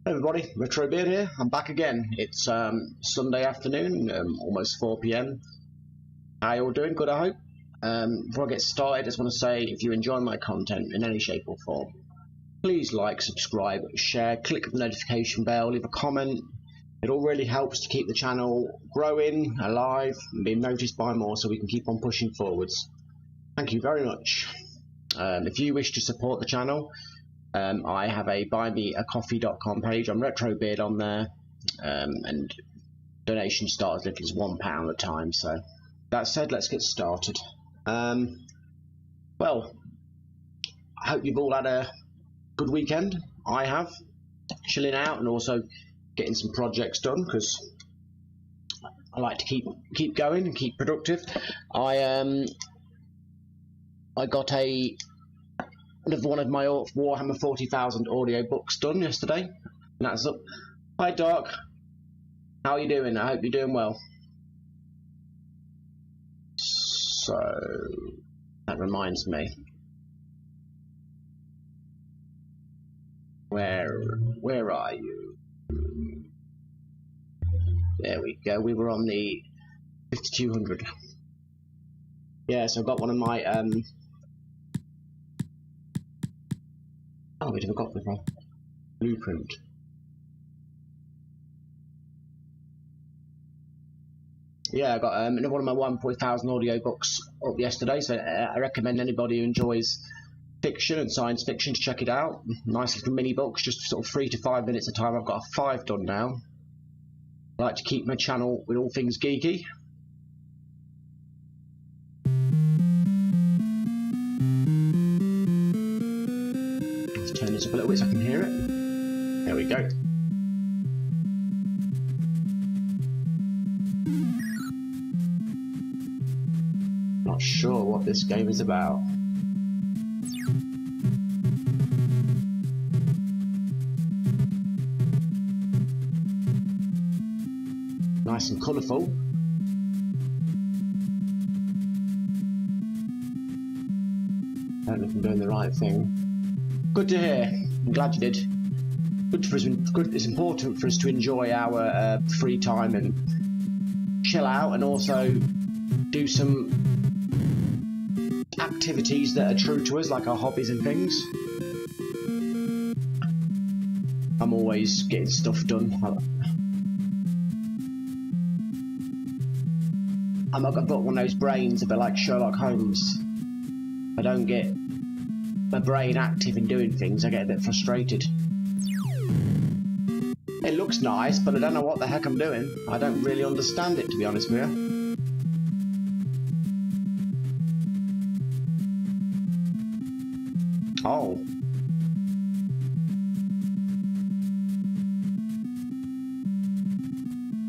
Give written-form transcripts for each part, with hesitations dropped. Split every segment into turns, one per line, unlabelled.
Hey everybody, Retro Beard here. I'm back again. It's Sunday afternoon, almost 4 p.m. How you all doing? Good, I hope. Before I get started, I just want to say if you enjoy my content in any shape or form, please like, subscribe, share, click the notification bell, leave a comment. It all really helps to keep the channel growing, alive, and being noticed by more so we can keep on pushing forwards. Thank you very much. If you wish to support the channel, I have a buymeacoffee.com page. I'm RetroBeard on there, and donations start as little as £1 a time. So that said, let's get started. Well, I hope you've all had a good weekend. I have, chilling out and also getting some projects done because I like to keep going and keep productive. I got another one of my Warhammer 40,000 audio books done yesterday, and that's up. Hi Doc, how are you doing? I hope you're doing well. So that reminds me, where are you? There we go. We were on the 5200. Yeah, so I've got one of my oh, we never got the wrong blueprint. Yeah, I got another one of my 1,000 audio books up yesterday, so I recommend anybody who enjoys fiction and science fiction to check it out. Nice little mini books, just sort of 3 to 5 minutes a time. I've got 5 done now. I like to keep my channel with all things geeky. Turn this up a little bit so I can hear it. There we go. Not sure what this game is about. Nice and colourful. I don't know if I'm doing the right thing. Good to hear. I'm glad you did. It's important for us to enjoy our free time and chill out, and also do some activities that are true to us, like our hobbies and things. I'm always getting stuff done. I've got one of those brains a bit like Sherlock Holmes. I don't get my brain active in doing things, I get a bit frustrated. It looks nice, but I don't know what the heck I'm doing. I don't really understand it, to be honest with you. Oh.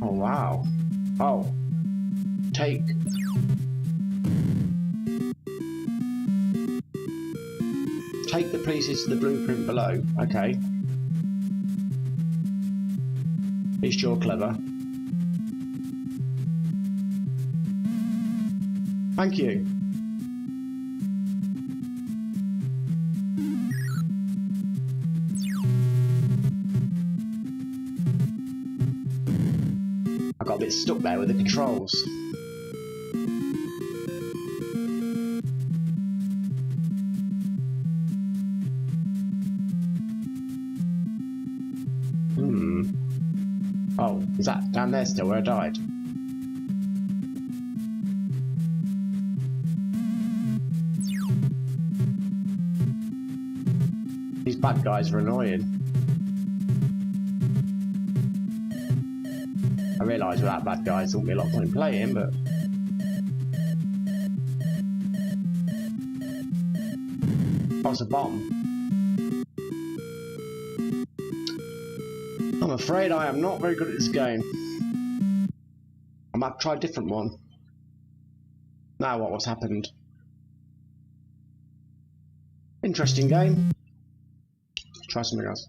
Oh, wow. Oh. Take the pieces to the blueprint below. Okay. At least you're clever. Thank you. I got a bit stuck there with the controls. Oh, is that down there still where I died? These bad guys are annoying. I realise without bad guys there wouldn't be a lot of point in playing, but... Oh, it's a bomb. I'm afraid I am not very good at this game. I might try a different one. Now what's happened? Interesting game. Let's try something else.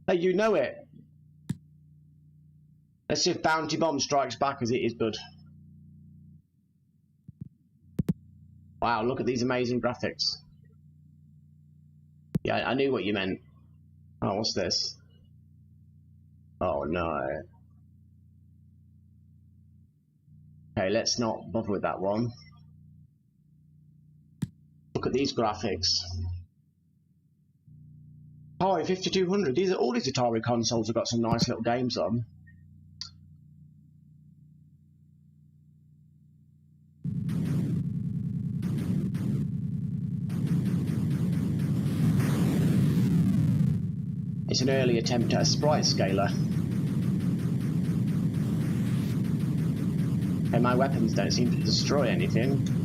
Hey, you know it. Let's see if Bounty Bomb strikes back as it is good. Wow, look at these amazing graphics. Yeah, I knew what you meant. Oh, what's this? Oh no. Okay, let's not bother with that one. Look at these graphics. Oh, 5200. All these Atari consoles have got some nice little games on. It's an early attempt at a sprite scaler. And my weapons don't seem to destroy anything.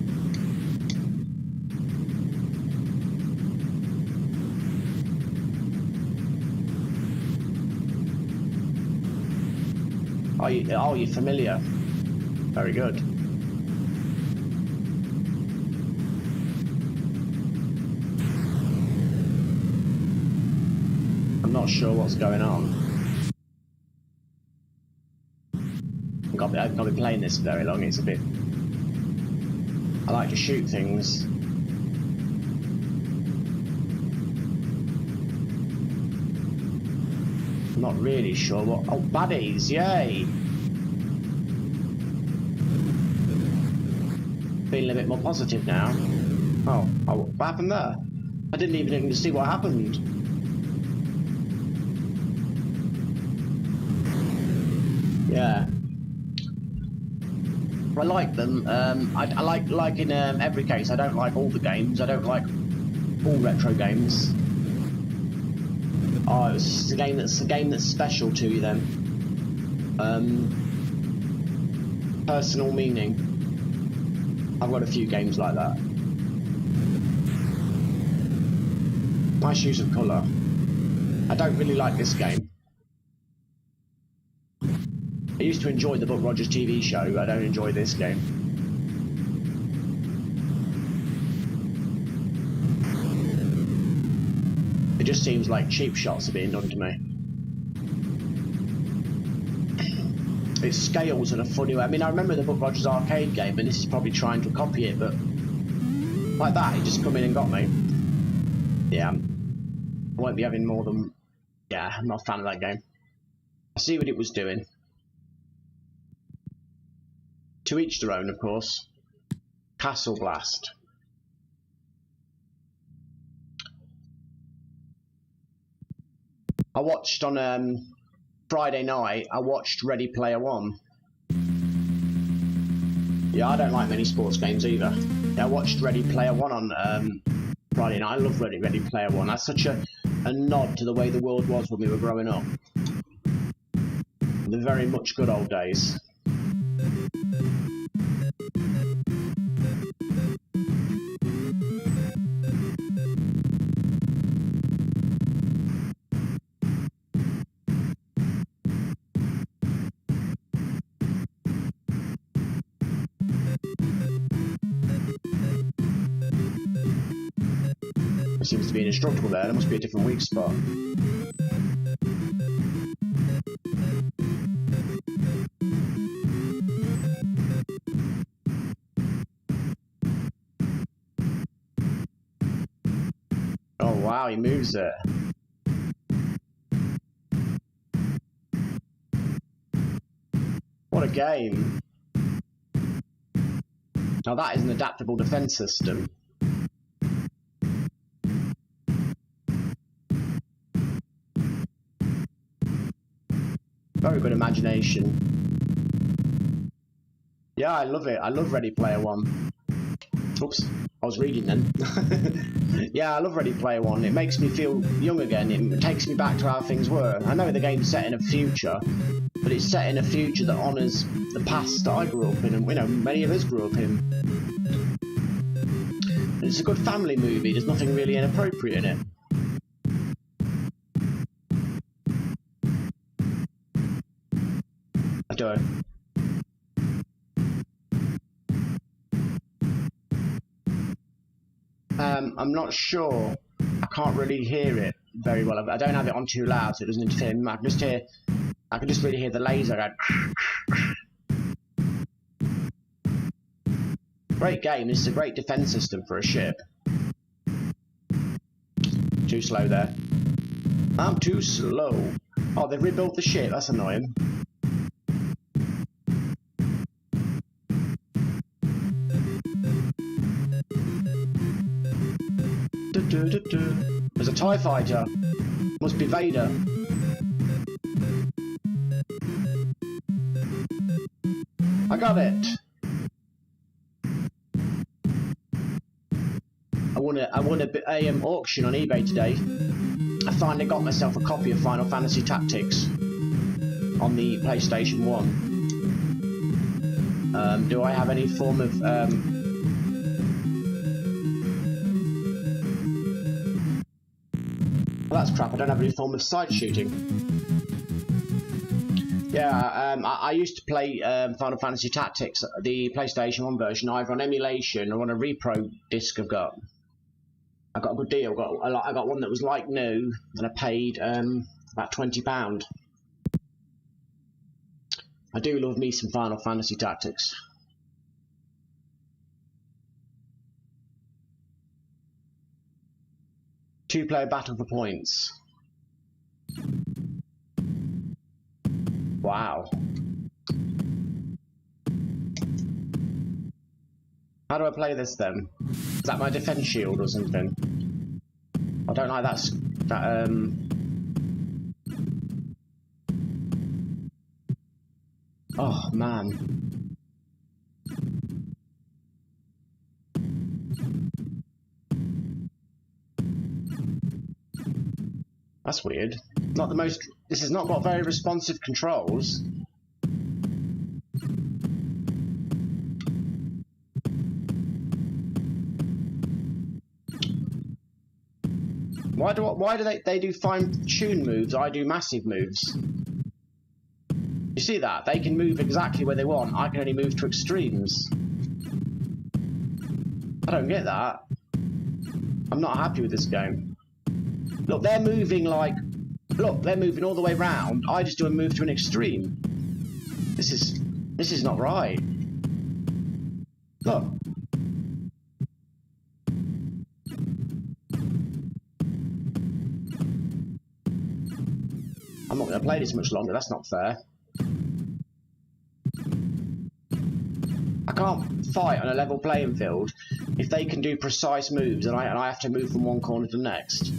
Oh, you're familiar. Very good. I'm not sure what's going on. I've got to be playing this very long. It's a bit... I like to shoot things. I'm not really sure what... Oh, baddies, yay! Feeling a bit more positive now. Oh, what happened there? I didn't even see what happened. Yeah. I like them. I like in every case. I don't like all the games. I don't like all retro games. Oh, it's a game that's special to you then. Personal meaning. I've got a few games like that. Nice use of colour. I don't really like this game. I used to enjoy the Buck Rogers TV show. I don't enjoy this game. It just seems like cheap shots are being done to me. It scales in a funny way. I mean, I remember the Buck Rogers arcade game, and this is probably trying to copy it, but like that, it just come in and got me. Yeah, I won't be having more than... Yeah, I'm not a fan of that game. I see what it was doing. To each their own, of course. Castle Blast. I watched on Friday night, I watched Ready Player One. Yeah, I don't like many sports games either. Yeah, I watched Ready Player One on Friday night. I love Ready Player One. That's such a nod to the way the world was when we were growing up. The very much good old days. Seems to be indestructible there. There must be a different weak spot. Oh wow, he moves it. What a game. Now that is an adaptable defense system. Very good imagination. Yeah, I love it. I love Ready Player One. Oops, I was reading then. Yeah, I love Ready Player One. It makes me feel young again. It takes me back to how things were. I know the game's set in a future, but it's set in a future that honours the past that I grew up in, and you know, many of us grew up in. And it's a good family movie. There's nothing really inappropriate in it. I do. I'm not sure. I can't really hear it very well. I don't have it on too loud, so it doesn't interfere. I can just really hear the laser go. Great game. This is a great defense system for a ship. Too slow there. I'm too slow. Oh, they've rebuilt the ship. That's annoying. There's a TIE fighter. Must be Vader. I got it. I won a auction on eBay today. I finally got myself a copy of Final Fantasy Tactics on the PlayStation 1. Do I have any form of well, that's crap. I don't have any form of side shooting. Yeah, I used to play Final Fantasy Tactics, the PlayStation 1 version, either on emulation or on a repro disc. I got a good deal. I got one that was like new, and I paid about £20. I do love me some Final Fantasy Tactics. Two-player battle for points. Wow. How do I play this then? Is that my defense shield or something? I don't like that. Oh man. That's weird. Not the most. This has not got very responsive controls. Why do they do fine-tune moves? I do massive moves. You see that? They can move exactly where they want. I can only move to extremes. I don't get that. I'm not happy with this game. Look, they're moving like... Look, they're moving all the way round. I just do a move to an extreme. This is not right. Look. I'm not going to play this much longer. That's not fair. I can't fight on a level playing field if they can do precise moves and I have to move from one corner to the next.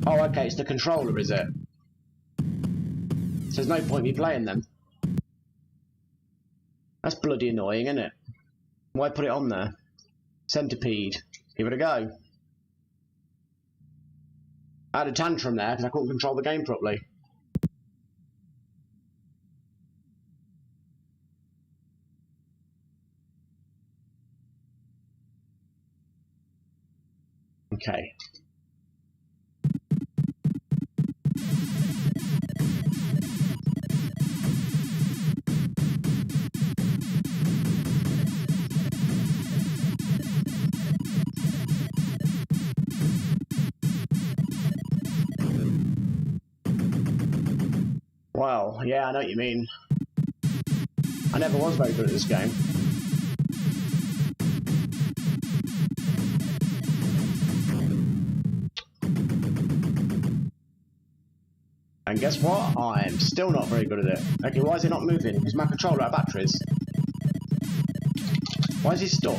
Oh, okay, it's the controller, is it? So there's no point in me playing them. That's bloody annoying, isn't it? Why put it on there? Centipede. Give it a go. I had a tantrum there because I couldn't control the game properly. Okay. Well, yeah, I know what you mean. I never was very good at this game. And guess what? I'm still not very good at it. Okay, why is it not moving? Is my controller out of batteries? Why is he stuck?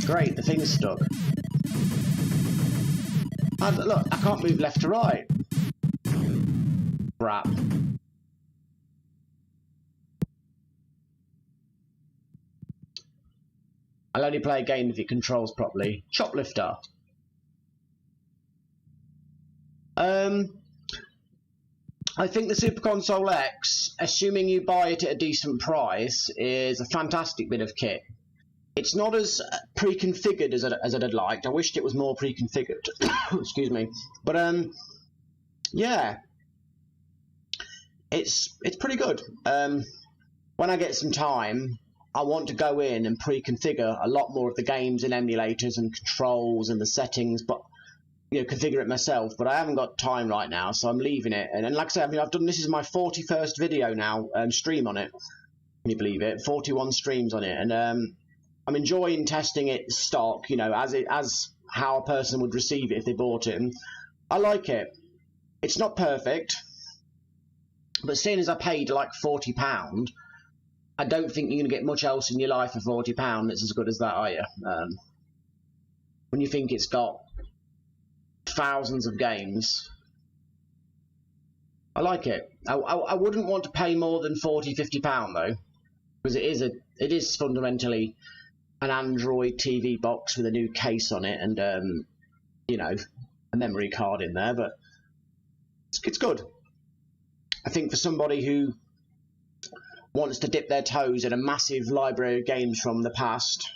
Great, the thing's stuck. Look, I can't move left to right. Crap. I'll only play a game if it controls properly. Choplifter. I think the Super Console X, assuming you buy it at a decent price, is a fantastic bit of kit. It's not as pre-configured as I'd have liked. I wished it was more pre-configured. Excuse me. But yeah, it's pretty good. When I get some time, I want to go in and pre-configure a lot more of the games in emulators and controls and the settings, but you know, configure it myself. But I haven't got time right now, so I'm leaving it. And like I said, I mean, I've done this is my 41st video now, stream on it. Can you believe it? 41 streams on it, and I'm enjoying testing it stock, you know, as how a person would receive it if they bought it. And I like it. It's not perfect, but seeing as I paid like £40, I don't think you're going to get much else in your life for £40 that's as good as that, are you? When you think it's got thousands of games, I like it. I wouldn't want to pay more than £40–50 though, because it is fundamentally an Android TV box with a new case on it and you know, a memory card in there, but it's good. I think for somebody who wants to dip their toes in a massive library of games from the past,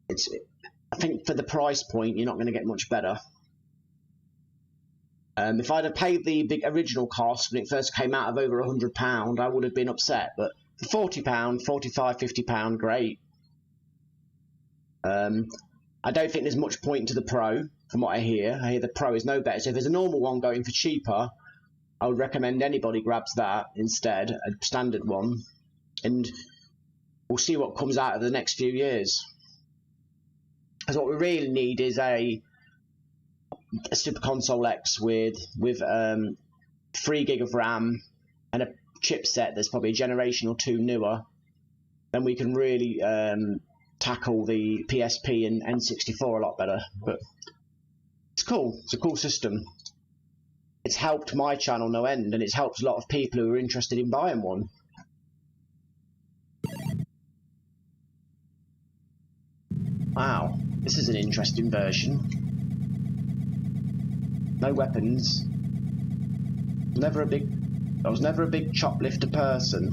I think for the price point you're not going to get much better. If I'd have paid the big original cost when it first came out of over £100, I would have been upset, but for £40, £45–50, great. I don't think there's much point to the Pro, from what I hear. I hear the Pro is no better, so if there's a normal one going for cheaper, I would recommend anybody grabs that instead, a standard one, and we'll see what comes out of the next few years. Because what we really need is a Super Console X with 3 gig of RAM and a chipset that's probably a generation or two newer. Then we can really tackle the PSP and N64 a lot better. But it's cool. It's a cool system. It's helped my channel no end, and it's helped a lot of people who are interested in buying one. Wow, this is an interesting version. No weapons. I was never a big choplifter person.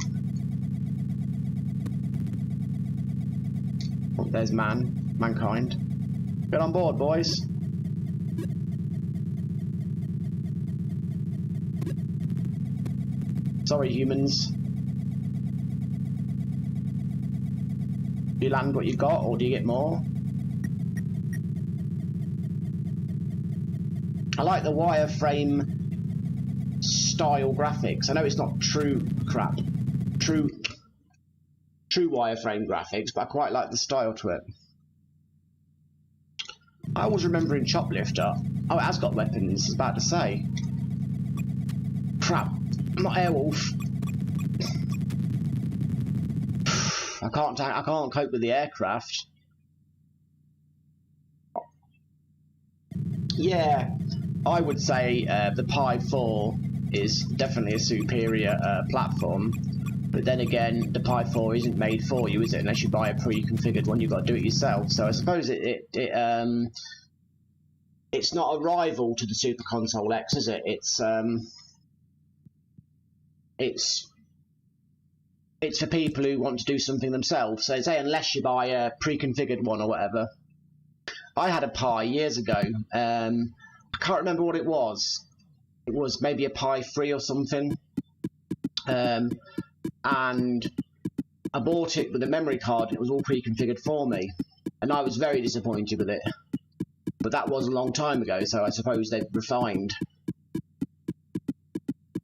Oh, there's mankind. Get on board, boys. Sorry, humans. Do you land what you got, or do you get more? I like the wireframe style graphics. I know it's not true wireframe graphics, but I quite like the style to it. I always remember in Choplifter, oh, it has got weapons, I was about to say. Crap, I'm not Airwolf. I can't cope with the aircraft. Yeah, I would say the Pi 4 is definitely a superior platform, but then again, the Pi 4 isn't made for you, is it? Unless you buy a pre-configured one, you've got to do it yourself. So I suppose it's not a rival to the Super Console X, is it? It's for people who want to do something themselves. So say unless you buy a pre-configured one or whatever. I had a Pi years ago. I can't remember what it was. It was maybe a Pi 3 or something. And I bought it with a memory card, and it was all pre-configured for me. And I was very disappointed with it. But that was a long time ago, so I suppose they've refined.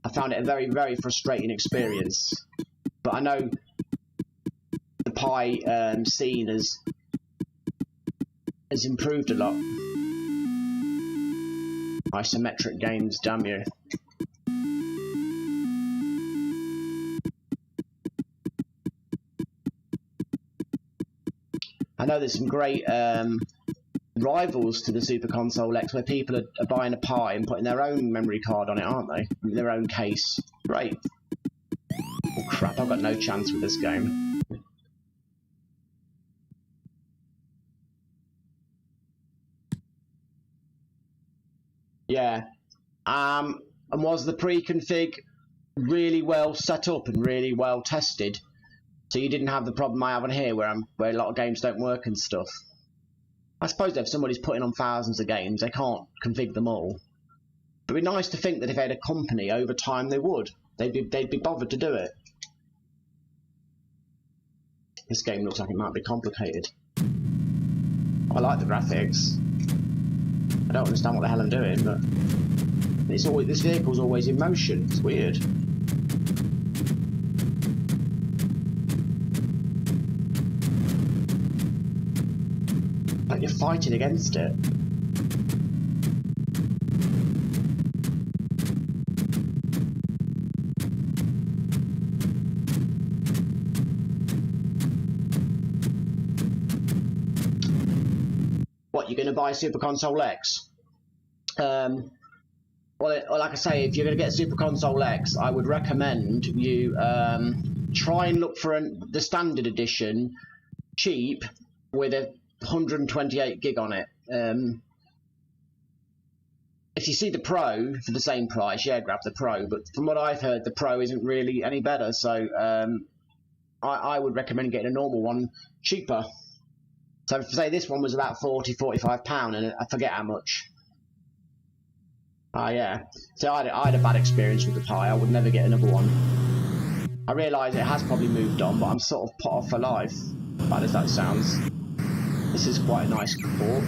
I found it a very, very frustrating experience. But I know the Pi scene has improved a lot. Isometric games, damn you. I know there's some great rivals to the Super Console X where people are buying a Pi and putting their own memory card on it, aren't they? Their own case. Great. Oh crap, I've got no chance with this game. Yeah. And was the pre-config really well set up and really well tested? So you didn't have the problem I have on here where a lot of games don't work and stuff. I suppose if somebody's putting on thousands of games, they can't config them all. But it'd be nice to think that if they had a company, over time they would. They'd be bothered to do it. This game looks like it might be complicated. I like the graphics. I don't understand what the hell I'm doing, but this vehicle's always in motion. It's weird. Like you're fighting against it. what, you're going to buy Super Console X? Well, like I say, if you're going to get Super Console X, I would recommend you try and look for the standard edition, cheap, with a 128 gig on it. If you see the Pro for the same price, yeah, grab the Pro. But from what I've heard, the Pro isn't really any better. So I would recommend getting a normal one, cheaper. So say this one was about £40–45, and I forget how much. Yeah. So I had a bad experience with the Pi. I would never get another one. I realise it has probably moved on, but I'm sort of put off for life, bad as that sounds. This is quite a nice port.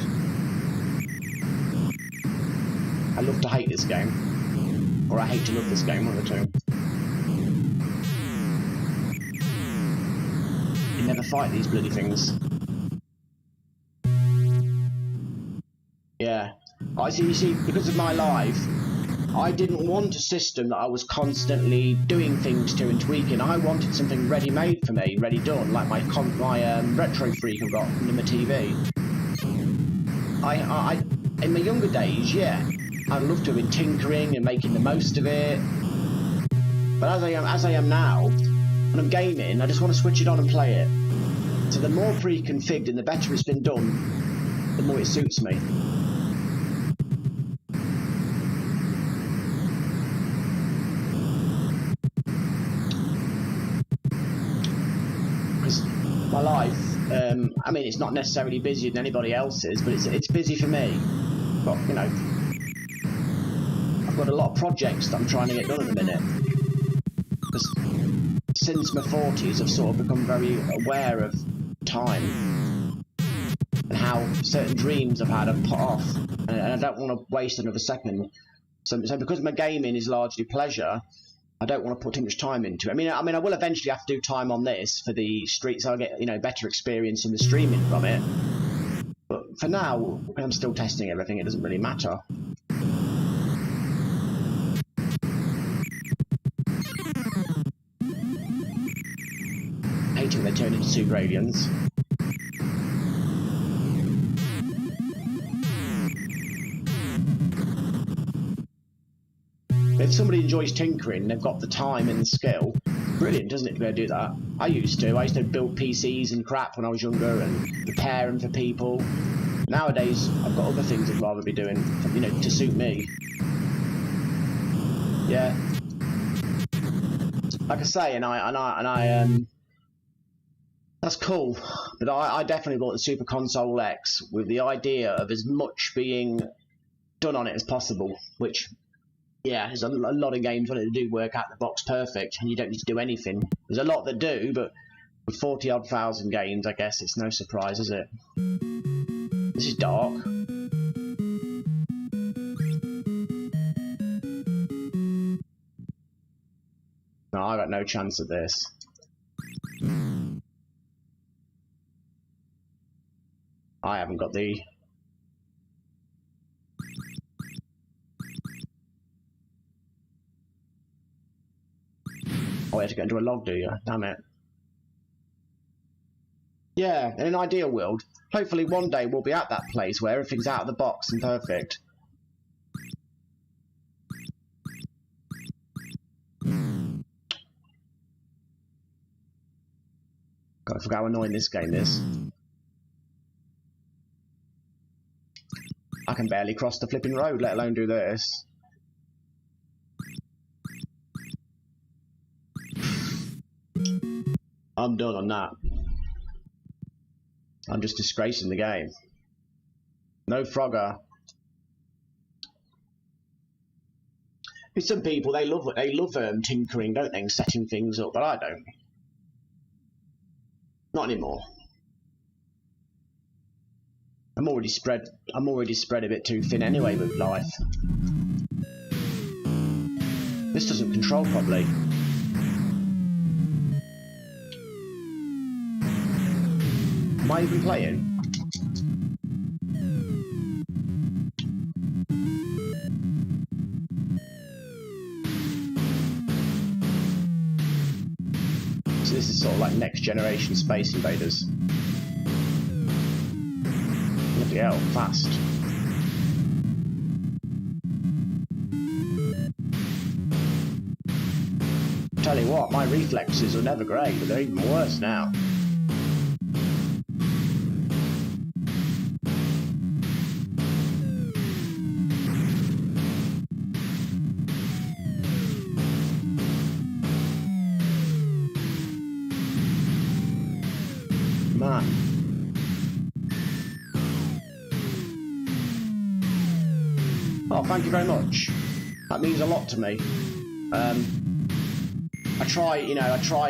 I love to hate this game. Or I hate to love this game, one of the two. You never fight these bloody things. Yeah. You see, because of my life, I didn't want a system that I was constantly doing things to and tweaking. I wanted something ready-made for me, ready done, like my Retro Freak I've got in my TV. In my younger days, yeah, I'd love to have been tinkering and making the most of it. But as I am now, when I'm gaming, I just want to switch it on and play it. So the more pre-configured and the better it's been done, the more it suits me. Because my life, I mean, it's not necessarily busier than anybody else's, but it's busy for me. But, you know, I've got a lot of projects that I'm trying to get done at the minute. Because since my 40s, I've sort of become very aware of time and how certain dreams I've had are put off, and I don't want to waste another second. So because my gaming is largely pleasure, I don't want to put too much time into it. I mean, I will eventually have to do time on this for the street, so I get, you know, better experience in the streaming from it. But for now, I'm still testing everything. It doesn't really matter. Hating they turn into super aliens. If somebody enjoys tinkering, they've got the time and the skill, brilliant, doesn't it, to be able to do that? I used to build PCs and crap when I was younger and repair them for people. Nowadays, I've got other things I'd rather be doing, you know, to suit me. Yeah. Like I say, and I that's cool, but I definitely bought the Super Console X with the idea of as much being done on it as possible, which, yeah, there's a lot of games when they do work out the box perfect, and you don't need to do anything. There's a lot that do, but with 40-odd thousand games, I guess it's no surprise, is it? This is dark. No, I got no chance at this. I haven't got the... Oh, you have to get into a log, do you? Damn it. Yeah, in an ideal world, hopefully one day we'll be at that place where everything's out of the box and perfect. God, I forgot how annoying this game is. I can barely cross the flipping road, let alone do this. I'm done on that. I'm just disgracing the game. No Frogger. Some people, they love tinkering, don't they, and setting things up, but I don't. Not anymore. I'm already spread a bit too thin anyway with life. This doesn't control properly. Am I even playing? So this is sort of like next generation Space Invaders. In a Bloody hell, fast. Tell you what, my reflexes were never great, but they're even worse now. Man. Oh, thank you very much. That means a lot to me. I try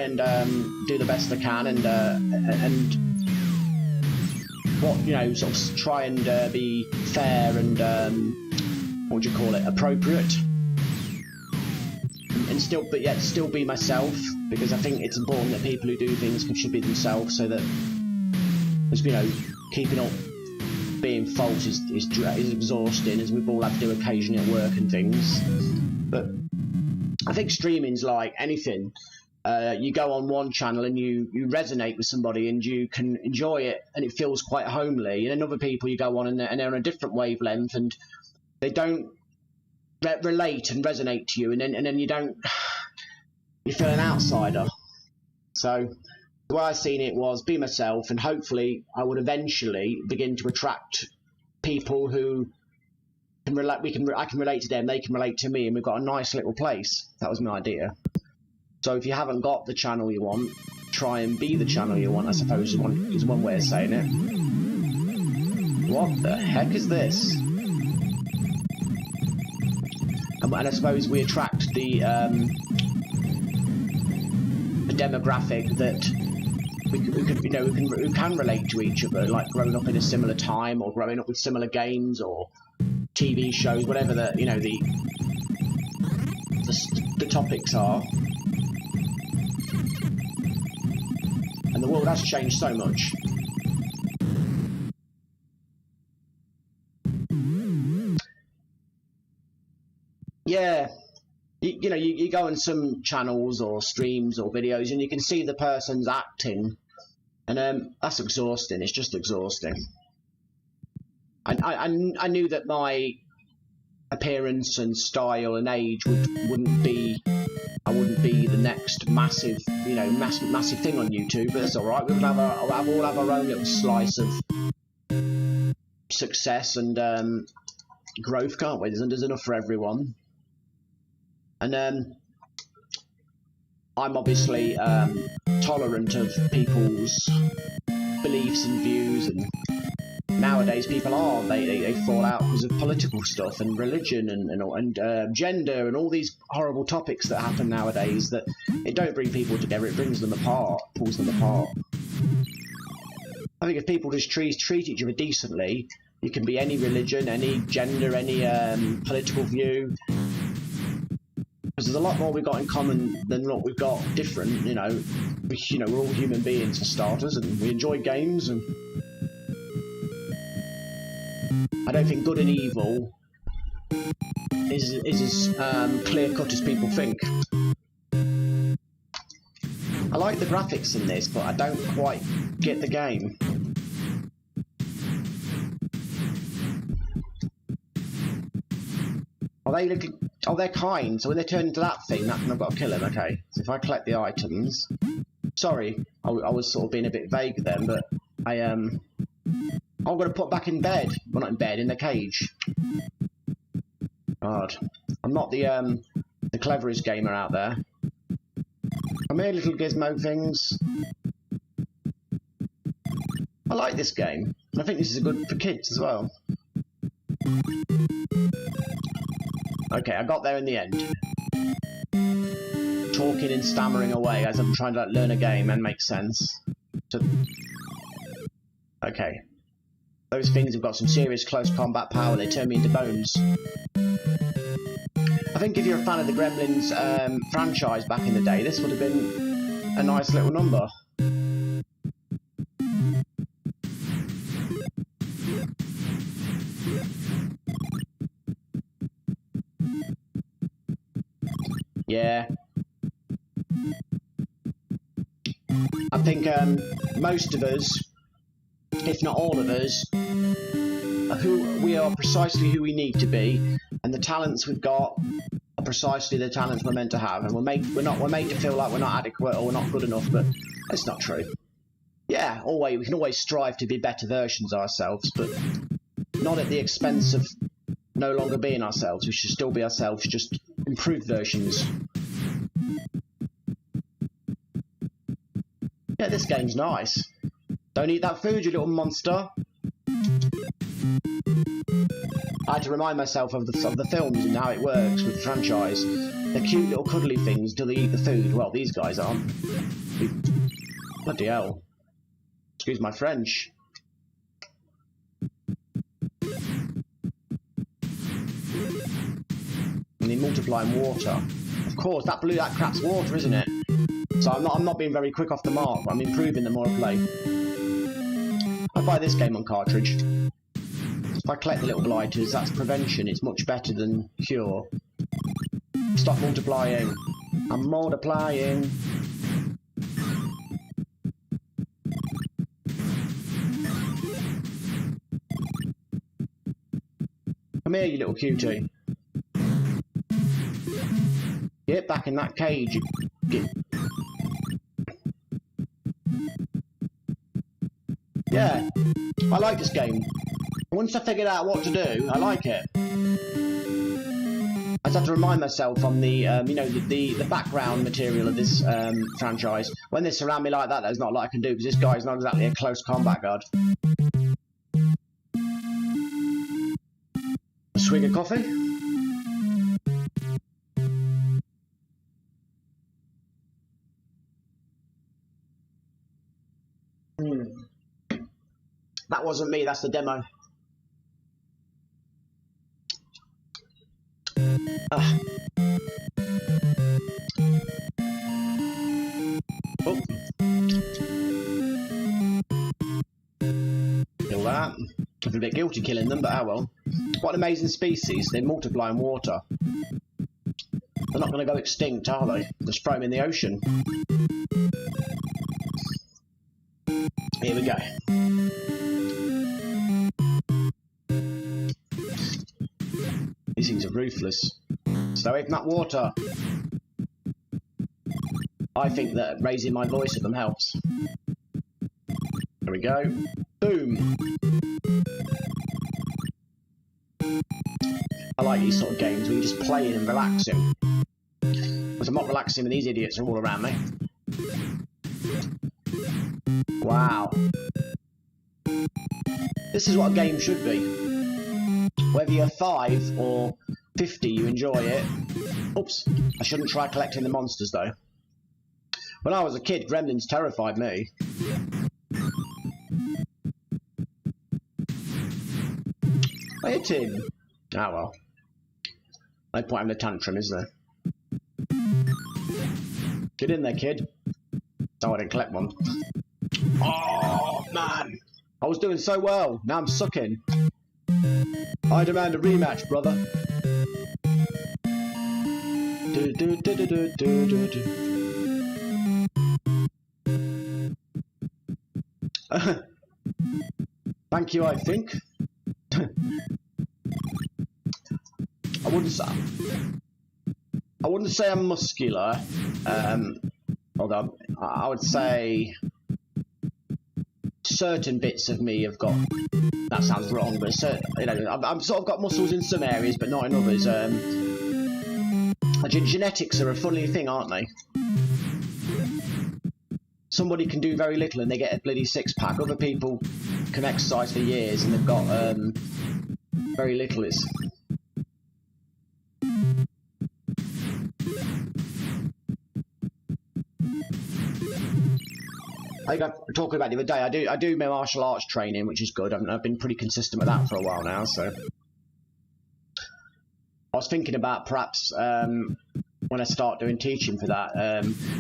and do the best I can, and what sort of try and be fair and what do you call it, appropriate, and yet still be myself, because I think it's important that people who do things should be themselves, so that, as keeping up being false is exhausting, as we've all had to do occasionally at work and things. But I think streaming's like anything. You go on one channel and you resonate with somebody and you can enjoy it and it feels quite homely, and then other people you go on and they're on a different wavelength and they don't relate and resonate to you, and then you feel an outsider. So the way I seen it was be myself, and hopefully I would eventually begin to attract people who can relate. I can relate to them, they can relate to me, and we've got a nice little place. That was my idea. So if you haven't got the channel you want, try and be the channel you want, I suppose is one way of saying it. What the heck is this? And I suppose we attract the demographic that who can relate to each other, like growing up in a similar time, or growing up with similar games or TV shows, whatever the topics are. And the world has changed so much. Yeah. You go on some channels or streams or videos and you can see the person's acting, and that's exhausting. It's just exhausting. I knew that my appearance and style and age wouldn't be the next massive thing on YouTube, but that's all right. We'll all have our own little slice of success and growth, can't we? There's enough for everyone. And I'm obviously tolerant of people's beliefs and views, and nowadays people they fall out because of political stuff and religion and gender and all these horrible topics that happen nowadays, that it don't bring people together, it brings them apart, pulls them apart. I think if people just treat each other decently, you can be any religion, any gender, any political view. Because there's a lot more we've got in common than what we've got different. We're all human beings for starters, and we enjoy games. And I don't think good and evil is as clear cut as people think. I like the graphics in this, but I don't quite get the game. Are they looking? Oh, they're kind. So when they turn into that thing, that's when I've got to kill him. Okay. So if I collect the items, sorry, I was sort of being a bit vague then, but I'm going to put back in bed. Well, not in bed, in the cage. God, I'm not the cleverest gamer out there. I made little gizmo things. I like this game, and I think this is good for kids as well. Okay, I got there in the end. Talking and stammering away as I'm trying to learn a game and make sense. Okay. Those things have got some serious close combat power. They turn me into bones. I think if you're a fan of the Gremlins franchise back in the day, this would have been a nice little number. Yeah. I think most of us if not all of us, who we are precisely who we need to be, and the talents we've got are precisely the talents we're meant to have, and we're made to feel like we're not adequate or we're not good enough, but it's not true. Yeah, we can always strive to be better versions of ourselves, but not at the expense of no longer being ourselves. We should still be ourselves, just improved versions. Yeah, this game's nice. Don't eat that food, you little monster. I had to remind myself of the films and how it works with the franchise. The cute little cuddly things, do they eat the food? Well, these guys aren't. Bloody hell. Excuse my French. And they multiply in water. Of course, that crap's water, isn't it? So I'm not being very quick off the mark, but I'm improving the more I play. I buy this game on cartridge. If I collect the little blighters, that's prevention. It's much better than cure. Stop multiplying. I'm multiplying. Come here, you little cutie. Get back in that cage. Yeah, I like this game. Once I figured out what to do, I like it. I just have to remind myself on the, the background material of this franchise. When they surround me like that, there's not a lot I can do, because this guy's not exactly a close combat guard. A swig of coffee? That wasn't me, that's the demo. Ah. Oh. Kill that. I feel a bit guilty killing them, but oh well. What an amazing species. They multiply in water. They're not going to go extinct, are they? Just throw them in the ocean. Here we go. These things are ruthless. Stay away from that water. I think that raising my voice at them helps. There we go. Boom. I like these sort of games where you're just playing and relaxing. Because I'm not relaxing when these idiots are all around me. Wow. This is what a game should be. Whether you're 5 or 50, you enjoy it. Oops, I shouldn't try collecting the monsters though. When I was a kid, gremlins terrified me. I hit him. Ah well. No point having a tantrum, is there? Get in there, kid. Oh, I didn't collect one. Oh, man. I was doing so well. Now I'm sucking. I demand a rematch, brother. Do, do, do, do, do, do, do. Thank you, I think. I wouldn't say I'm muscular. Although I would say certain bits of me have got. That sounds wrong, but I've sort of got muscles in some areas, but not in others. Genetics are a funny thing, aren't they? Somebody can do very little and they get a bloody six-pack. Other people can exercise for years and they've got very little. It's I think I was talking about the other day. I do my martial arts training, which is good. I've been pretty consistent with that for a while now. So I was thinking about perhaps when I start doing teaching for that,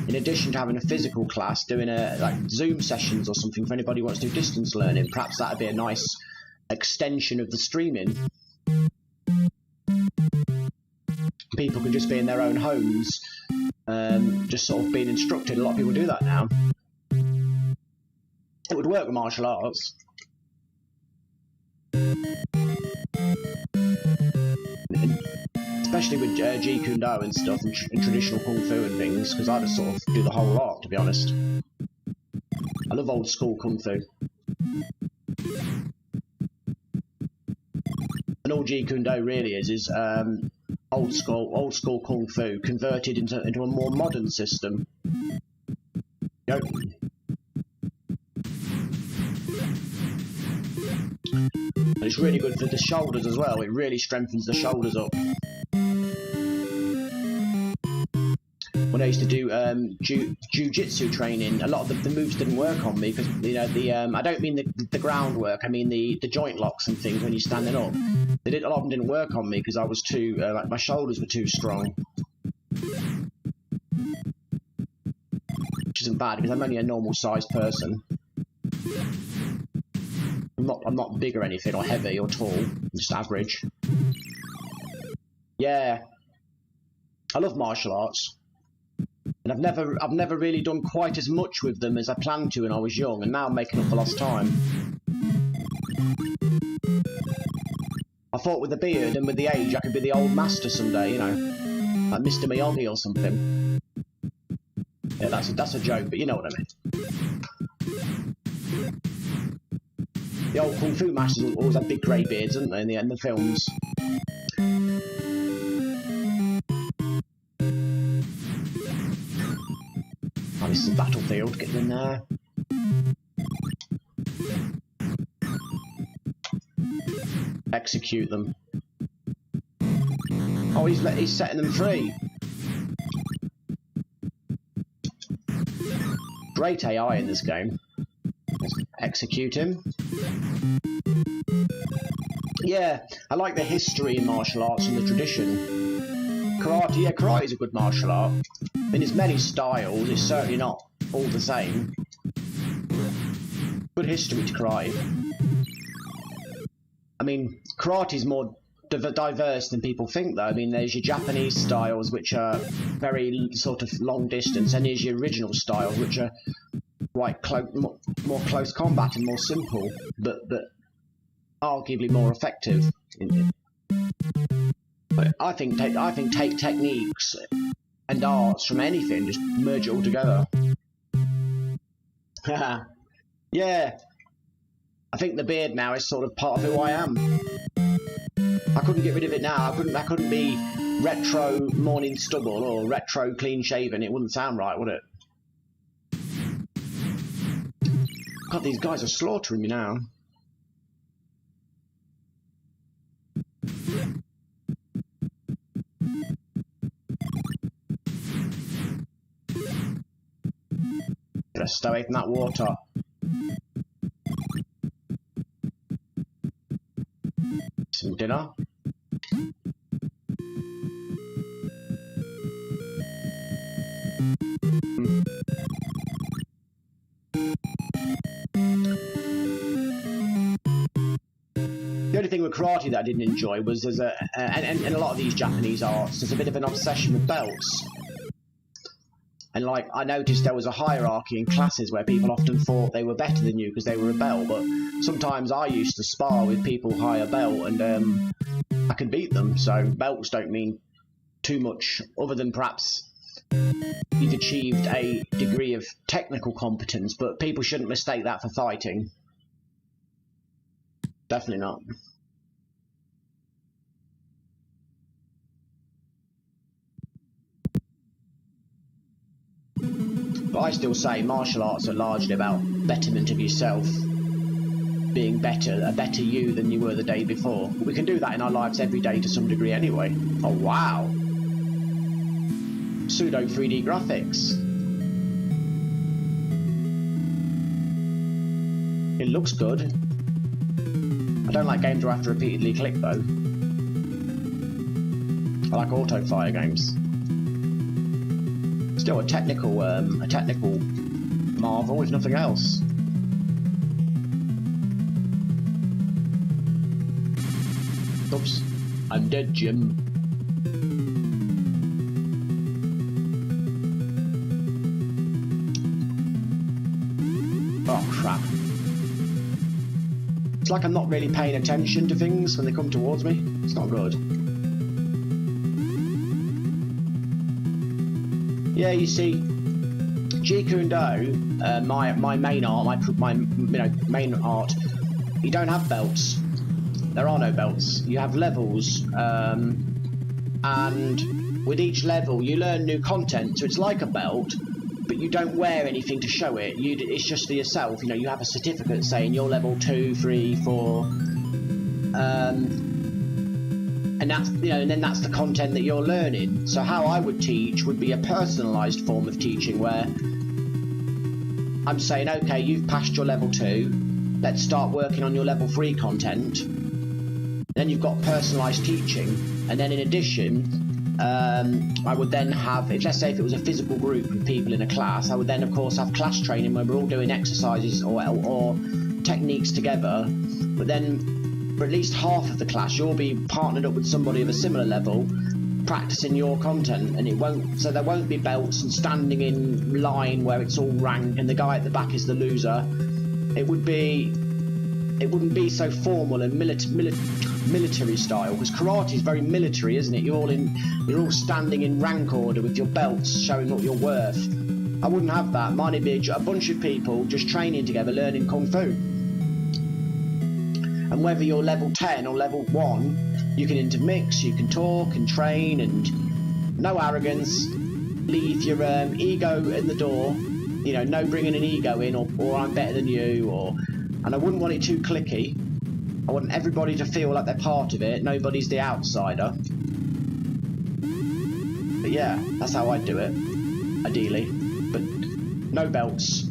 in addition to having a physical class, doing like Zoom sessions or something for anybody who wants to do distance learning. Perhaps that'd be a nice extension of the streaming. People can just be in their own homes, just sort of being instructed. A lot of people do that now. It would work with martial arts. especially with Jeet Kune Do and stuff, and traditional kung fu and things, because I just sort of do the whole lot, to be honest. I love old school kung fu. And all Jeet Kune Do really is old school kung fu converted into a more modern system. Yep. And it's really good for the shoulders as well. It really strengthens the shoulders up. When I used to do jiu-jitsu training, a lot of the moves didn't work on me because, you know, I don't mean the groundwork, I mean the joint locks and things when you're standing up. A lot of them didn't work on me because I was too, like my shoulders were too strong. Which isn't bad because I'm only a normal sized person. I'm not big or anything, or heavy or tall. I'm just average. Yeah, I love martial arts, and I've never really done quite as much with them as I planned to when I was young, and now I'm making up for lost time. I thought with the beard and with the age, I could be the old master someday, you know, like Mr. Miyagi or something. Yeah, that's a joke, but you know what I mean. The old kung fu masters always had big grey beards, didn't they, in the films? Oh, this is a battlefield, getting in there. Execute them. Oh, he's setting them free. Great AI in this game. Let's execute him. Yeah, I like the history in martial arts and the tradition. Karate, yeah, karate is a good martial art. In its many styles, it's certainly not all the same. Good history to karate. I mean, karate is more diverse than people think, though. I mean, there's your Japanese styles, which are very sort of long distance, and there's your original styles, which are quite more close combat and more simple, but arguably more effective. But I think take techniques and arts from anything, just merge it all together. Yeah. I think the beard now is sort of part of who I am. I couldn't get rid of it now. I couldn't be retro morning stubble or retro clean shaven. It wouldn't sound right, would it? God, these guys are slaughtering me now. Gotta stay away from that water. Some dinner. The only thing with karate that I didn't enjoy was there's and a lot of these Japanese arts, there's a bit of an obsession with belts. And like, I noticed there was a hierarchy in classes where people often thought they were better than you because they were a belt, but sometimes I used to spar with people higher belt and I could beat them, so belts don't mean too much other than perhaps you've achieved a degree of technical competence, but people shouldn't mistake that for fighting. Definitely not. But I still say martial arts are largely about betterment of yourself, being better, a better you than you were the day before. We can do that in our lives every day to some degree anyway. Oh wow! Pseudo 3D graphics. It looks good. I don't like games where I have to repeatedly click though. I like auto fire games. Still a technical marvel, if nothing else. Oops, I'm dead, Jim. Oh crap! It's like I'm not really paying attention to things when they come towards me. It's not good. Yeah, you see, Jeet Kune Do, my main art, my main art, you don't have belts. There are no belts. You have levels, and with each level you learn new content. So it's like a belt, but you don't wear anything to show it. It's just for yourself. You know, you have a certificate saying you're level 2, 3, 4, and that's, you know, and then that's the content that you're learning. So how I would teach would be a personalised form of teaching, where I'm saying, okay, you've passed your level 2, let's start working on your level 3 content. Then you've got personalised teaching, and then in addition, I would then have, let's say if it was a physical group of people in a class, I would then of course have class training where we're all doing exercises or techniques together, but then for at least half of the class you'll be partnered up with somebody of a similar level practicing your content, and there won't be belts and standing in line where it's all rank and the guy at the back is the loser. It wouldn't be so formal and military style, because karate is very military, isn't it? You're all standing in rank order with your belts showing what you're worth. I wouldn't have that. Mine would be a bunch of people just training together, learning kung fu. And whether you're level 10 or level 1, you can intermix, you can talk and train, and no arrogance. Leave your ego in the door. You know, no bringing an ego in, or I'm better than you, and I wouldn't want it too cliquey. I want everybody to feel like they're part of it. Nobody's the outsider. But yeah, that's how I'd do it, ideally. But no belts.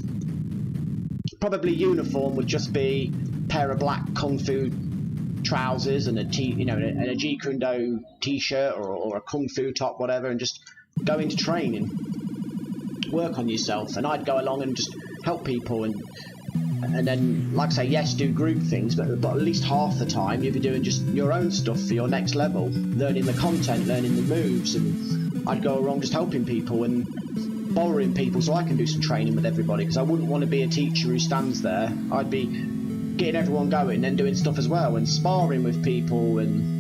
Probably uniform would just be a pair of black kung fu trousers and a Jeet Kune Do t-shirt or a kung fu top, whatever, and just go into training. Work on yourself, and I'd go along and just help people, and then, like I say, yes, do group things, but at least half the time you'd be doing just your own stuff for your next level, learning the content, learning the moves, and I'd go around just helping people and borrowing people so I can do some training with everybody, because I wouldn't want to be a teacher who stands there. I'd be getting everyone going and doing stuff as well, and sparring with people, and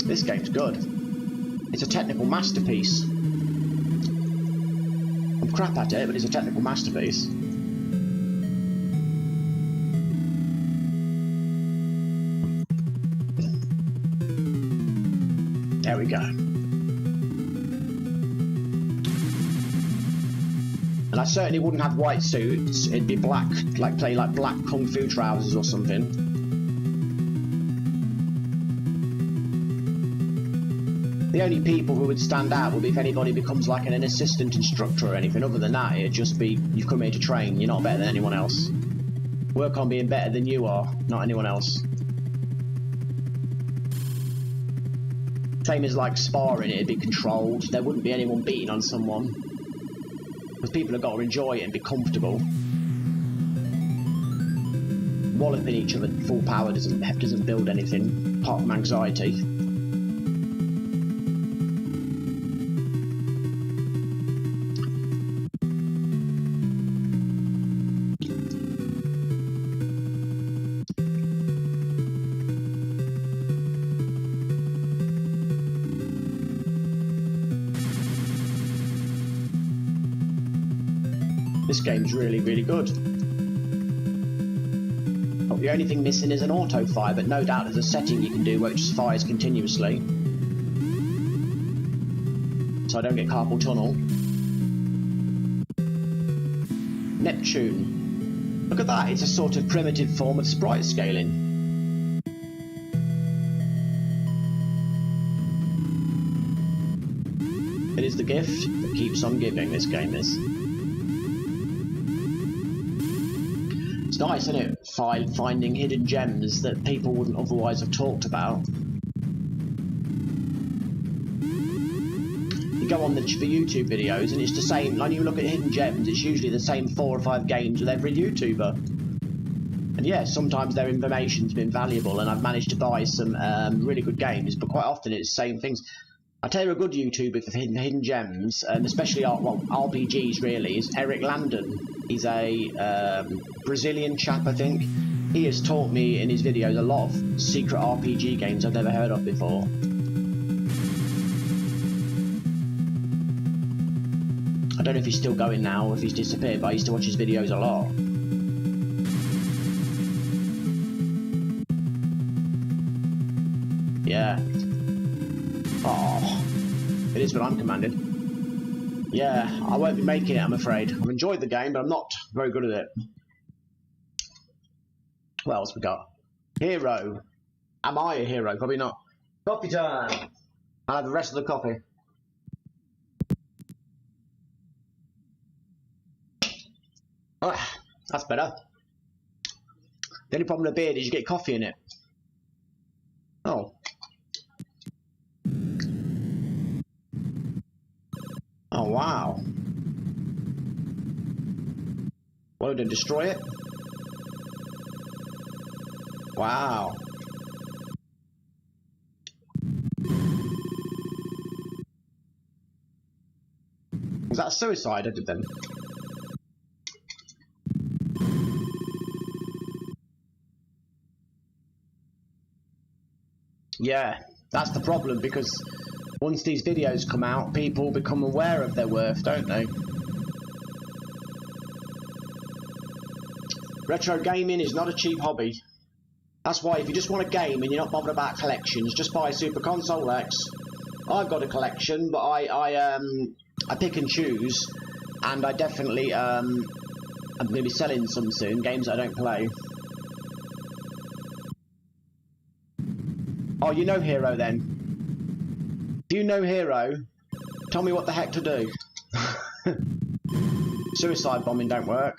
this game's good. It's a technical masterpiece. I'm crap at it, but it's a technical masterpiece. There we go. And I certainly wouldn't have white suits. It'd be black, like black kung fu trousers or something. The only people who would stand out would be if anybody becomes like an assistant instructor or anything. Other than that, it'd just be, you've come here to train, you're not better than anyone else. Work on being better than you are, not anyone else. Same as like sparring, it'd be controlled. There wouldn't be anyone beating on someone. Because people have got to enjoy it and be comfortable. Walloping each other full power doesn't build anything, apart from anxiety. This game's really, really good. Oh, the only thing missing is an auto fire, but no doubt there's a setting you can do where it just fires continuously, so I don't get carpal tunnel. Neptune. Look at that, it's a sort of primitive form of sprite scaling. It is the gift that keeps on giving, this game is. It's nice, isn't it? Finding hidden gems that people wouldn't otherwise have talked about. You go on the YouTube videos and it's the same. When you look at hidden gems, it's usually the same 4 or 5 games with every YouTuber. And yeah, sometimes their information's been valuable and I've managed to buy some really good games, but quite often it's the same things. I tell you, a good YouTuber for hidden gems, especially RPGs really, is Eric Landon. He's a Brazilian chap, I think. He has taught me in his videos a lot of secret RPG games I've never heard of before. I don't know if he's still going now or if he's disappeared, but I used to watch his videos a lot. Yeah. Oh, it is what I'm commanded. Yeah, I won't be making it, I'm afraid. I've enjoyed the game, but I'm not very good at it. What else we got? Hero. Am I a hero? Probably not. Coffee time. I'll have the rest of the coffee. Oh, that's better. The only problem with a beard is you get coffee in it. Oh. Oh, wow. What did it destroy it? Wow. Was that a suicide I did then? Yeah, that's the problem, because once these videos come out, people become aware of their worth, don't they? Retro gaming is not a cheap hobby. That's why if you just want a game and you're not bothered about collections, just buy Super Console X. I've got a collection, but I pick and choose, and I definitely I'm going to be selling some soon, games I don't play. Oh, you know Hero then? If you know Hero, tell me what the heck to do. Suicide bombing don't work.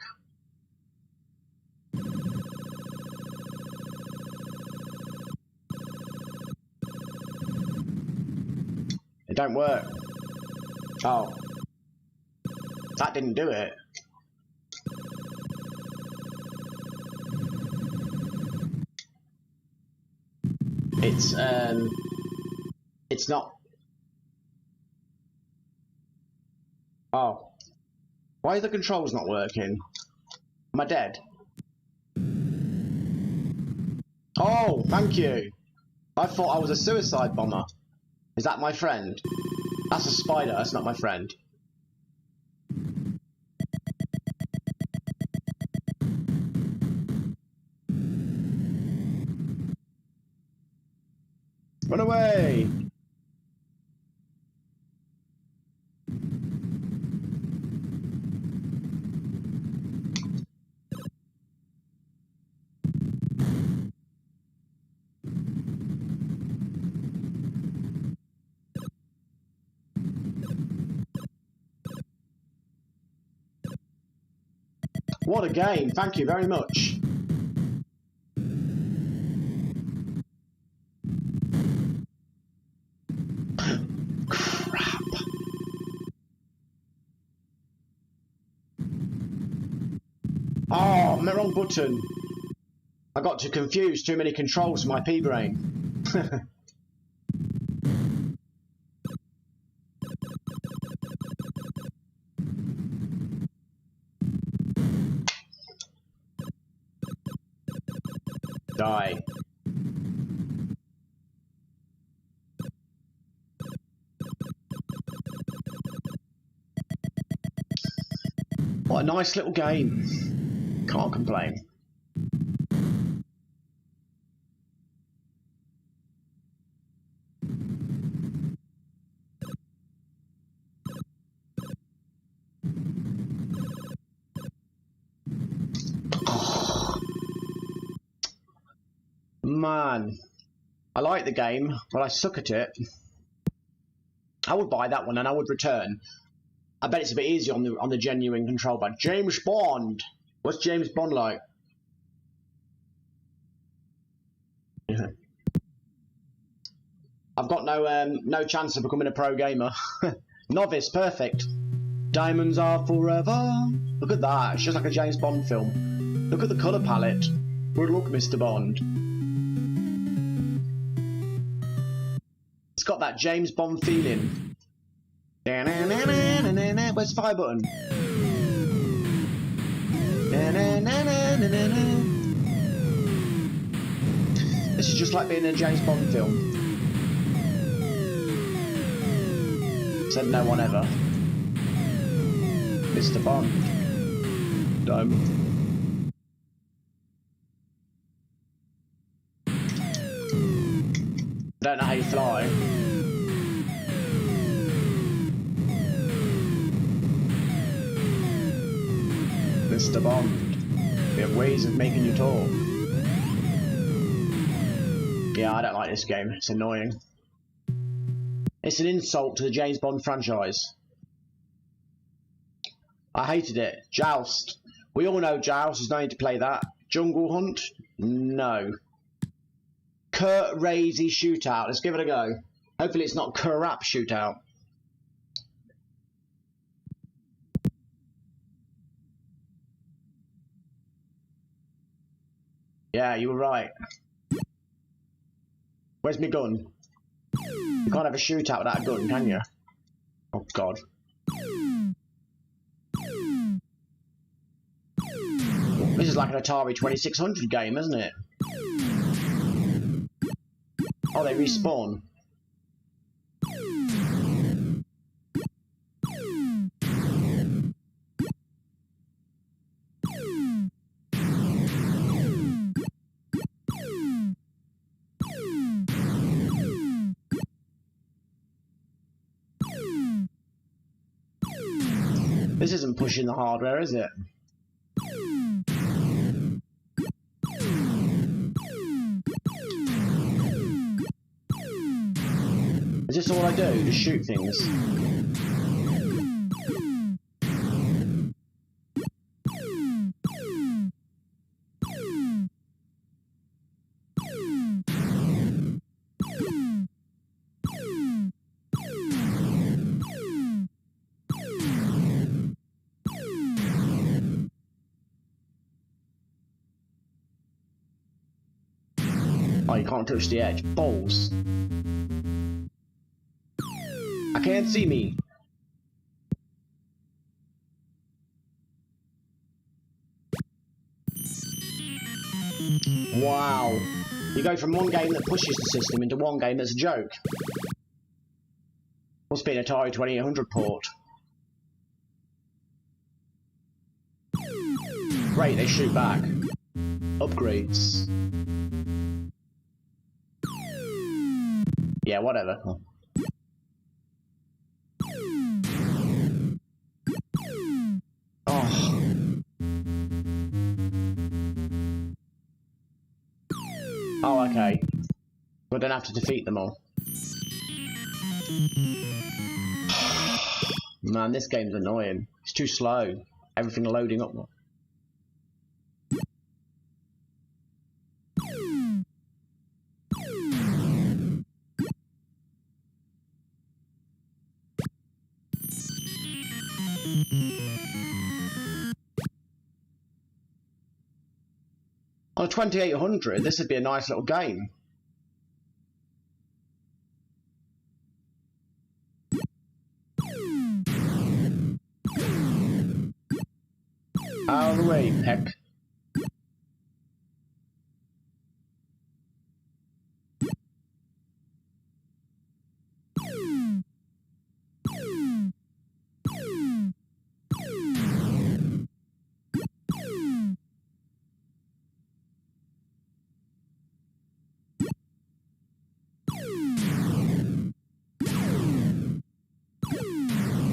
It don't work. Oh. That didn't do it. It's not. Oh. Why are the controls not working? Am I dead? Oh, thank you. I thought I was a suicide bomber. Is that my friend? That's a spider, that's not my friend. Run away! What a game, thank you very much. Crap. Oh, I'm the wrong button. I got too confused, too many controls for my pea-brain. Die. What a nice little game. Can't complain. Man, I like the game, but I suck at it. I would buy that one and I would return. I bet it's a bit easier on the genuine control pad. James Bond. What's James Bond like? Yeah. I've got no chance of becoming a pro gamer. Novice, perfect. Diamonds are forever. Look at that. It's just like a James Bond film. Look at the colour palette. Good luck, Mr. Bond. It's got that James Bond feeling. Where's the fire button? This is just like being in a James Bond film. Said no one ever. Mr. Bond. Diamond. Don't know how you fly. Mr. Bond. We have ways of making you talk. Yeah, I don't like this game. It's annoying. It's an insult to the James Bond franchise. I hated it. Joust. We all know Joust. There's no need to play that. Jungle Hunt? No. Kurt Razy Shootout. Let's give it a go. Hopefully it's not Kurap Shootout. Yeah, you were right. Where's my gun? You can't have a shootout without a gun, can you? Oh, God. This is like an Atari 2600 game, isn't it? Oh, they respawn. This isn't pushing the hardware, is it? Is this all I do? Just shoot things? Oh, you can't touch the edge. Balls. I can't see me. Wow. You go from one game that pushes the system into one game that's a joke. Must be an Atari 2800 port. Great, they shoot back. Upgrades. Yeah, whatever. Oh. Oh, okay. We don't have to defeat them all. Man, this game's annoying. It's too slow. Everything loading up. On a 2800, this would be a nice little game. Out of the way, Peck.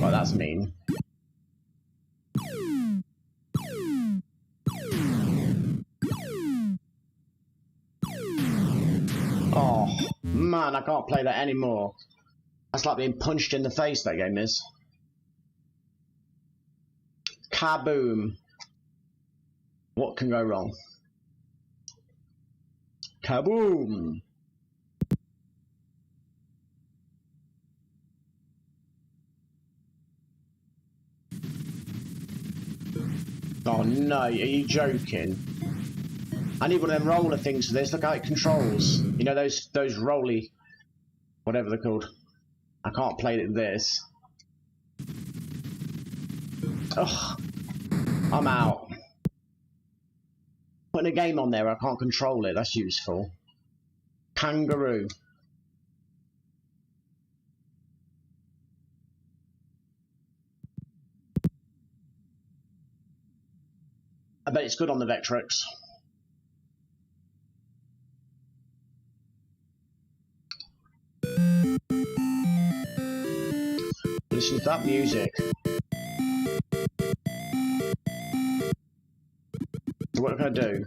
Well, that's mean. Oh, man, I can't play that anymore. That's like being punched in the face, that game is. Kaboom. What can go wrong? Kaboom! Oh no, are you joking? I need one of them roller things for this. Look how it controls. You know those rolly, whatever they're called. I can't play it this. Ugh. I'm out. Putting a game on there where I can't control it, that's useful. Kangaroo. I bet it's good on the Vectrex. Listen to that music. So what can I do?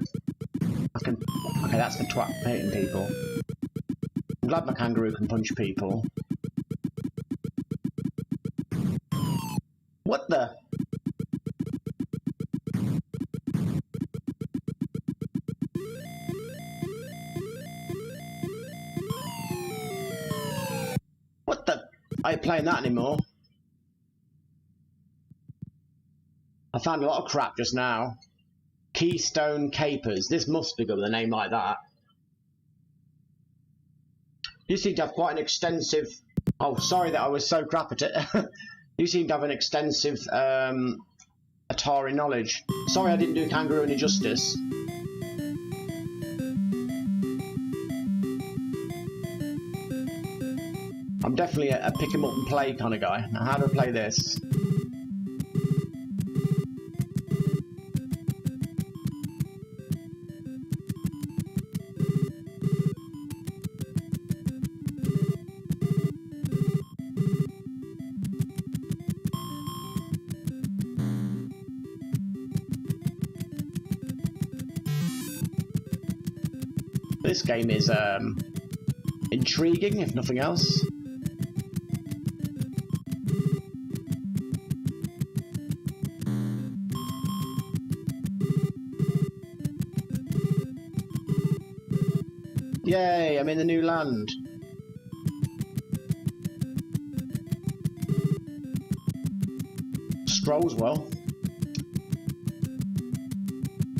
Okay, that's the twat hitting people. I'm glad my kangaroo can punch people. What the? What the? I ain't playing that anymore. I found a lot of crap just now. Keystone Capers. This must be good with a name like that. You seem to have quite an extensive... Oh, sorry that I was so crap at it. You seem to have an extensive Atari knowledge. Sorry I didn't do Kangaroo any justice. I'm definitely a pick 'em up and play kind of guy. Now, how do I play this? This game is intriguing, if nothing else. Yay, I'm in the new land. Scrolls well.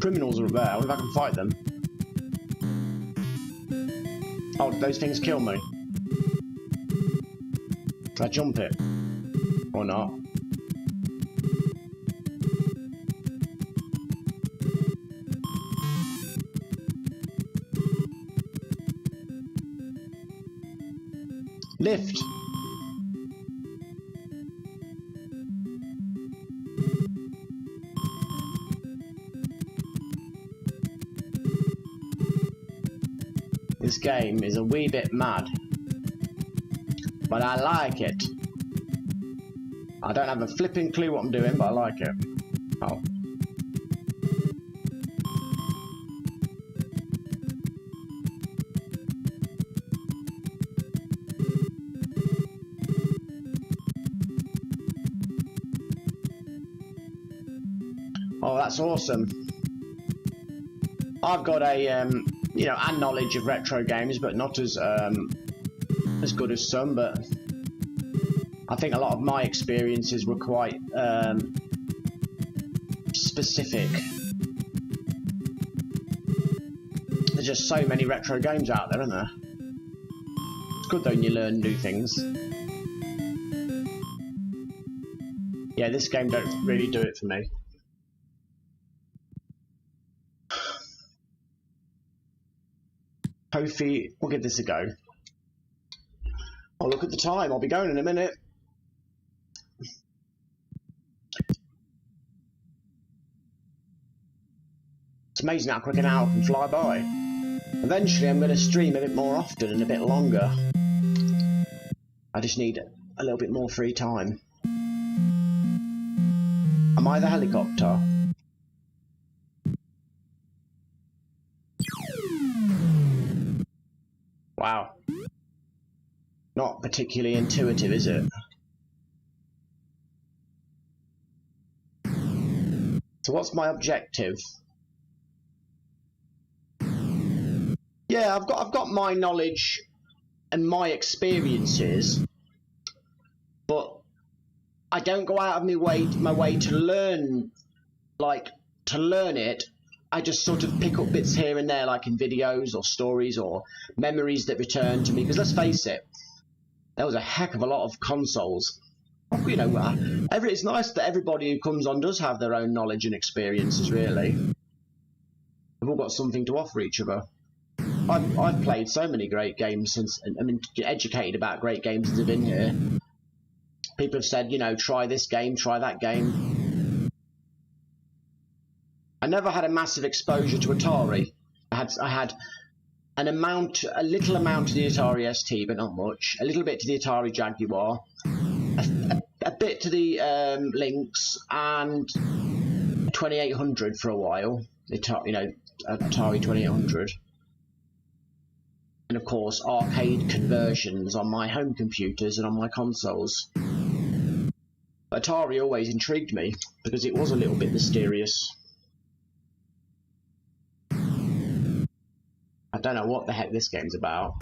Criminals are there, I wonder if I can fight them. Oh, those things kill me. Can I jump it? Or not? Lift! This game is a wee bit mad, but I like it. I don't have a flipping clue what I'm doing, but I like it. Oh. Oh, that's awesome. I've got a, you know, a knowledge of retro games, but not as good as some, but I think a lot of my experiences were quite specific. There's just so many retro games out there, isn't there? It's good though when you learn new things. Yeah, this game don't really do it for me. Kofi, we'll give this a go. Oh, look at the time. I'll be going in a minute. It's amazing how quick an hour can fly by. Eventually, I'm going to stream a bit more often and a bit longer. I just need a little bit more free time. Am I the helicopter? Wow. Not particularly intuitive, is it? So what's my objective? Yeah, I've got my knowledge and my experiences, but I don't go out of my way to learn, like, to learn it. I just sort of pick up bits here and there, like in videos or stories or memories that return to me. Because let's face it, there was a heck of a lot of consoles. You know, it's nice that everybody who comes on does have their own knowledge and experiences, really. We've all got something to offer each other. I've played so many great games since, I mean, educated about great games since I've been here. People have said, you know, try this game, try that game. I never had a massive exposure to Atari. I had a little amount to the Atari ST, but not much. A little bit to the Atari Jaguar, a bit to the Lynx, and 2800 for a while. Atari 2800, and of course arcade conversions on my home computers and on my consoles. Atari always intrigued me because it was a little bit mysterious. I don't know what the heck this game's about.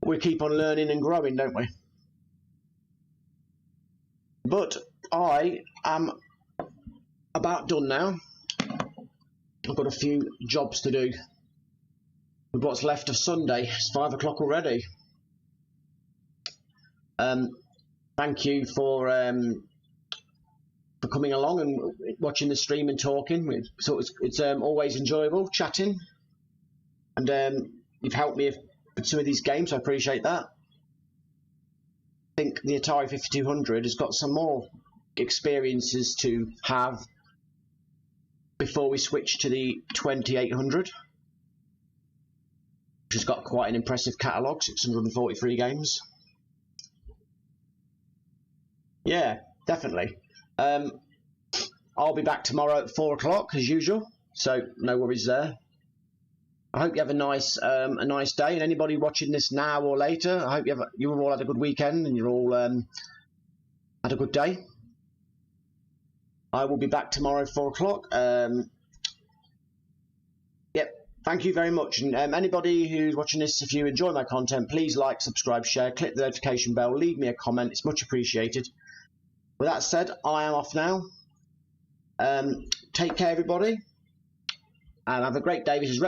We keep on learning and growing, don't we? But I am about done now. I've got a few jobs to do with what's left of Sunday. It's 5 o'clock already. Thank you for coming along and watching the stream and talking. So it's always enjoyable chatting, and you've helped me with some of these games. I appreciate that. I think the Atari 5200 has got some more experiences to have before we switch to the 2800, which has got quite an impressive catalogue, 643 games. Yeah, definitely. I'll be back tomorrow at 4 o'clock as usual, so no worries there. I hope you have a nice day, and anybody watching this now or later, I hope you all had a good weekend and you're all had a good day. I will be back tomorrow at 4 o'clock. Yep, thank you very much. And anybody who's watching this, if you enjoy my content, please like, subscribe, share, click the notification bell, leave me a comment. It's much appreciated. With that said, I am off now. Take care, everybody, and have a great day. This is Retro